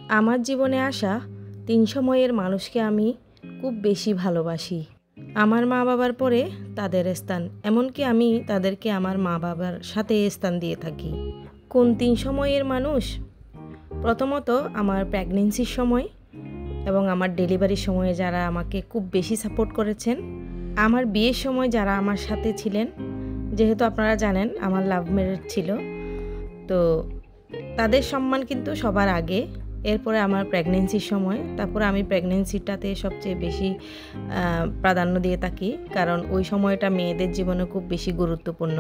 আমার জীবনে আসা 3 সময়ের মানুষকে আমি খুব বেশি ভালোবাসি। আমার মা বাবার পরে তাদের স্থান, এমনকি আমি তাদেরকে আমার মা বাবার সাথে স্থান দিয়ে থাকি। কোন 3 সময়ের মানুষ? প্রথমত আমার প্রেগন্যান্সির সময় এবং আমার ডেলিভারির সময়ে যারা আমাকে খুব বেশি সাপোর্ট করেছেন, আমার বিয়ের সময় যারা আমার সাথে ছিলেন, যেহেতু আপনারা জানেন আমার লাভ ম্যারেজ ছিল, তো তাদের সম্মান কিন্তু সবার আগে। এরপরে আমার প্রেগন্যান্সির সময়, তারপরে আমি প্রেগন্যান্সিটাতে সবচেয়ে বেশি প্রাধান্য দিয়ে থাকি, কারণ ওই সময়টা মেয়েদের জীবনে খুব বেশি গুরুত্বপূর্ণ।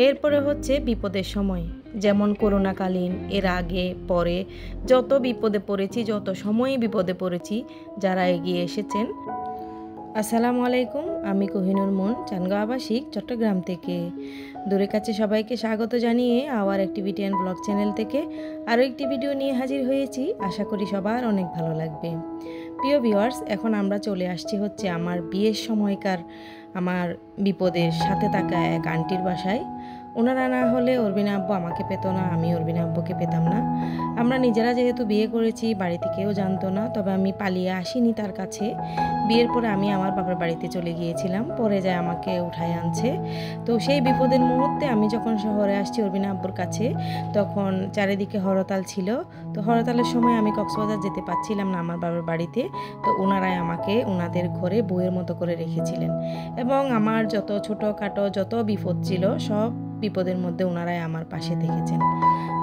এরপরে হচ্ছে বিপদের সময়, যেমন করোনাকালীন, এর আগে পরে যত বিপদে পড়েছি, যত সময়ে বিপদে পড়েছি, যারা এগিয়ে এসেছেন। আসসালামু আলাইকুম, আমি কোহিনুর মন, চানগাঁও আবাসিক, চট্টগ্রাম থেকে। দূরে কাছে সবাইকে স্বাগত জানিয়ে our activity and blog channel থেকে আরও একটি ভিডিও নিয়ে হাজির হয়েছি। আশা করি সবার অনেক ভালো লাগবে। প্রিয় ভিউয়ার্স, এখন আমরা চলে আসছি হচ্ছে আমার বিয়ের সময়কার আমার বিপদের সাথে থাকা এক আন্টির বাসায়। ওনারা না হলে অরবিনা আব্বু আমাকে পেত না, আমি অরবিনা আব্বুকে পেতাম না। আমরা নিজেরা যেহেতু বিয়ে করেছি, বাড়িতে কেউ জানতো না, তবে আমি পালিয়ে আসিনি তার কাছে। বিয়ের পরে আমি আমার বাবার বাড়িতে চলে গিয়েছিলাম, পরে যায় আমাকে উঠায় আনছে। তো সেই বিপদের মুহূর্তে আমি যখন শহরে আসছি অরবিনা আব্বুর কাছে, তখন চারিদিকে হরতাল ছিল। তো হরতালের সময় আমি কক্সবাজার যেতে পারছিলাম না আমার বাবার বাড়িতে। তো ওনারাই আমাকে ওনাদের ঘরে বউয়ের মতো করে রেখেছিলেন, এবং আমার যত ছোটোখাটো যত বিপদ ছিল, সব বিপদের মধ্যে ওনারাই আমার পাশে থেকেছেন।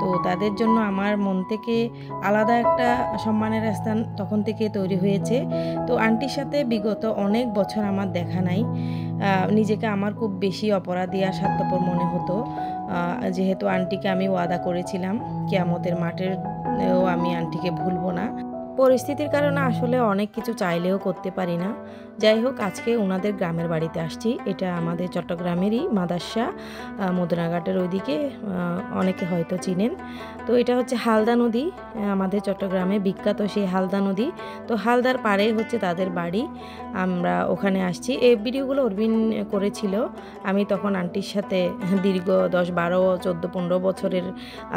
তো তাদের জন্য আমার মন থেকে আলাদা একটা সম্মানের স্থান তখন থেকে তৈরি হয়েছে। তো আন্টির সাথে বিগত অনেক বছর আমার দেখা নাই। নিজেকে আমার খুব বেশি অপরাধী আর স্বার্থপর মনে হতো, যেহেতু আন্টিকে আমি ওয়াদা করেছিলাম কিয়ামতের মাঠেও আমি আন্টিকে ভুলবো না। পরিস্থিতির কারণে আসলে অনেক কিছু চাইলেও করতে পারি না। যাই হোক, আজকে ওনাদের গ্রামের বাড়িতে আসছি। এটা আমাদের চট্টগ্রামেরই মাদার্শা, মদনাঘাটের ওইদিকে, অনেকে হয়তো চিনেন। তো এটা হচ্ছে হালদা নদী, আমাদের চট্টগ্রামে বিখ্যাত সেই হালদা নদী। তো হালদার পাড়ে হচ্ছে তাদের বাড়ি। আমরা ওখানে আসছি। এই ভিডিওগুলো অরবিন করেছিল। আমি তখন আন্টির সাথে দীর্ঘ 10, 12, 14, 15 বছরের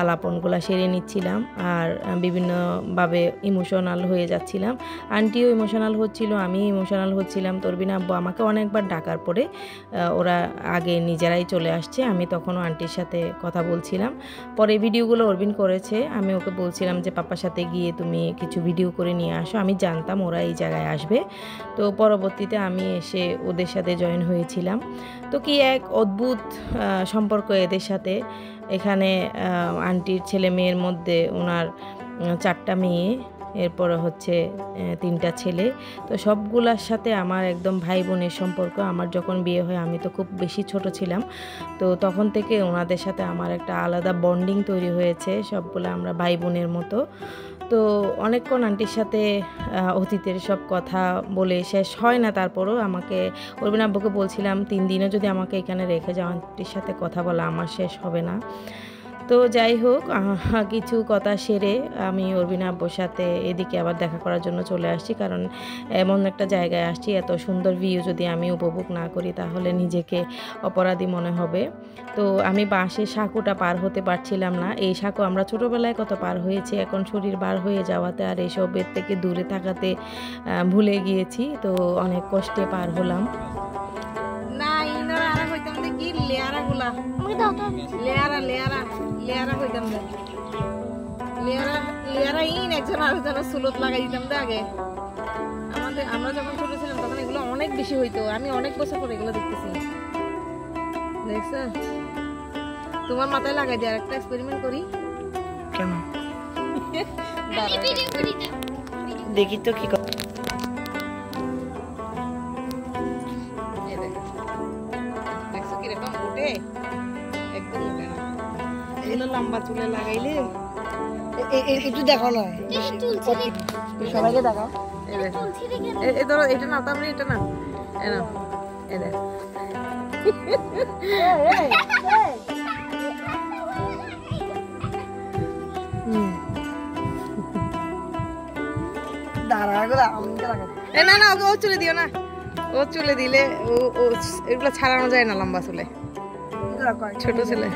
আলাপনগুলো সেরে নিচ্ছিলাম, আর বিভিন্নভাবে ইমোশনাল হয়ে যাচ্ছিলাম। আন্টিও ইমোশনাল হচ্ছিল, আমি ইমোশনাল হচ্ছিলাম। তো অরবিনা আব্বু আমাকে অনেকবার ডাকার পরে ওরা আগে নিজেরাই চলে আসছে। আমি তখনও আন্টির সাথে কথা বলছিলাম। পরে ভিডিওগুলো অরবিন করেছে। আমি ওকে বলছিলাম যে পাপার সাথে গিয়ে তুমি কিছু ভিডিও করে নিয়ে আসো। আমি জানতাম ওরা এই জায়গায় আসবে। তো পরবর্তীতে আমি এসে ওদের সাথে জয়েন হয়েছিলাম। তো কি এক অদ্ভুত সম্পর্ক এদের সাথে। এখানে আন্টির ছেলে মেয়ের মধ্যে ওনার 4টা মেয়ে, এরপরে হচ্ছে 3টা ছেলে। তো সবগুলার সাথে আমার একদম ভাই বোনের সম্পর্ক। আমার যখন বিয়ে হয় আমি তো খুব বেশি ছোট ছিলাম। তো তখন থেকে ওনাদের সাথে আমার একটা আলাদা বন্ডিং তৈরি হয়েছে, সবগুলো আমরা ভাই বোনের মতো। তো অনেকক্ষণ আন্টির সাথে অতীতের সব কথা বলে শেষ হয় না। তারপরও আমাকে অরবিন আব্বুকে বলছিলাম 3 দিনও যদি আমাকে এখানে রেখে যাও, আন্টির সাথে কথা বলা আমার শেষ হবে না। তো যাই হোক, কিছু কথা সেরে আমি অরবিন আব্বুর সাথে এদিকে আবার দেখা করার জন্য চলে আসছি, কারণ এমন একটা জায়গায় আসছি, এত সুন্দর ভিউ যদি আমি উপভোগ না করি তাহলে নিজেকে অপরাধী মনে হবে। তো আমি বাঁশের সাঁকোটা পার হতে পারছিলাম না। এই সাঁকো আমরা ছোটোবেলায় কত পার হয়েছি, এখন শরীর বার হয়ে যাওয়াতে আর এইসবের থেকে দূরে থাকাতে ভুলে গিয়েছি। তো অনেক কষ্টে পার হলাম। আমরা যখন ছোট ছিলাম তখন এগুলো অনেক বেশি হইতো। আমি অনেক বছর পরে এগুলো দেখতেছি। দেখছো, তোমার মাথায় লাগাই দিয়ে একটা এক্সপেরিমেন্ট করি। কেন দেখি তো কি দেখছো কিরকম উঠে, একদম উঠে না। এগুলো লম্বা চুলে লাগাইলে একটু দেখাও না, সবাইকে দেখাও। ধরো এটা না, তারপরে এটা না, না না, ওকে ও চুলে দিও না। ও চুলে দিলে এগুলো ছাড়ানো যায় না, লম্বা চুলে। ছোট ছেলে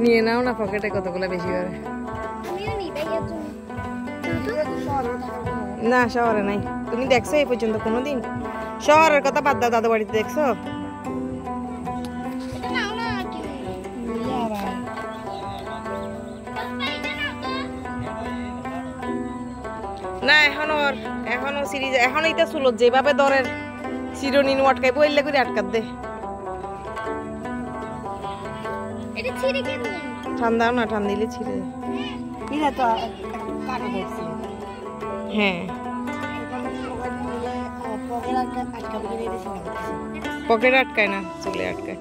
নিয়ে নাও না, পকেটে কতগুলো বেশি করে। না শহরে নাই। তুমি দেখছো এই পর্যন্ত কোনোদিন? শহরের কথা বাদ দাও, দাদা বাড়িতে দেখছো? না এখনো সিরিজ এখনো এটা চুলত যেভাবে দরের চিরনি আটকাইবো এলে করে আটকাত দে। ঠান্ডা না, ঠান্ডা দিলে ছিঁড়ে। হ্যাঁ পকেটে আটকায় না, চুলে আটকায়।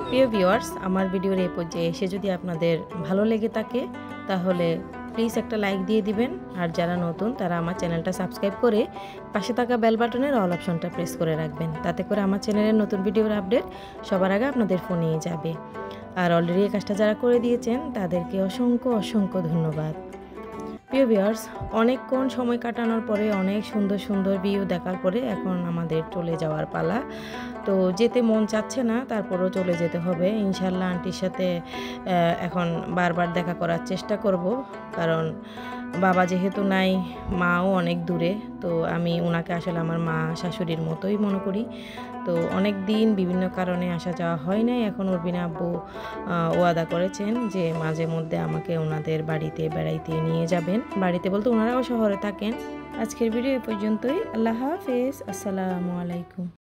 প্রিয় ভিউয়ার্স, আমার ভিডিওর এই পর্যায়ে এসে যদি আপনাদের ভালো লেগে থাকে তাহলে প্লিজ একটা লাইক দিয়ে দিবেন। আর যারা নতুন তারা আমার চ্যানেলটা সাবস্ক্রাইব করে পাশে থাকা বেল বাটনের অল অপশনটা প্রেস করে রাখবেন, তাতে করে আমার চ্যানেলের নতুন ভিডিওর আপডেট সবার আগে আপনাদের ফোনেই যাবে। আর অলরেডি এই কাজটা যারা করে দিয়েছেন তাদেরকে অসংখ্য অসংখ্য ধন্যবাদ। প্রিয় ভিউয়ার্স, অনেকক্ষণ সময় কাটানোর পরে অনেক সুন্দর সুন্দর ভিউ দেখার পরে এখন আমাদের চলে যাওয়ার পালা। তো যেতে মন চাচ্ছে না, তারপরেও চলে যেতে হবে ইনশাল্লাহ। আন্টির সাথে এখন বারবার দেখা করার চেষ্টা করব, কারণ বাবা যেহেতু নাই, মাও অনেক দূরে। তো আমি ওনাকে আসলে আমার মা শাশুড়ির মতোই মনে করি। তো অনেক দিন বিভিন্ন কারণে আসা যাওয়া হয় নাই। এখন উর্বিনা আব্বু ওয়াদা করেছেন যে মাঝে মধ্যে আমাকে ওনাদের বাড়িতে বেড়াইতে নিয়ে যাবেন। বাড়িতে বলতে ওনারাও শহরে থাকেন। আজকের ভিডিও এই পর্যন্তই। আল্লাহ হাফেজ, আসসালামু আলাইকুম।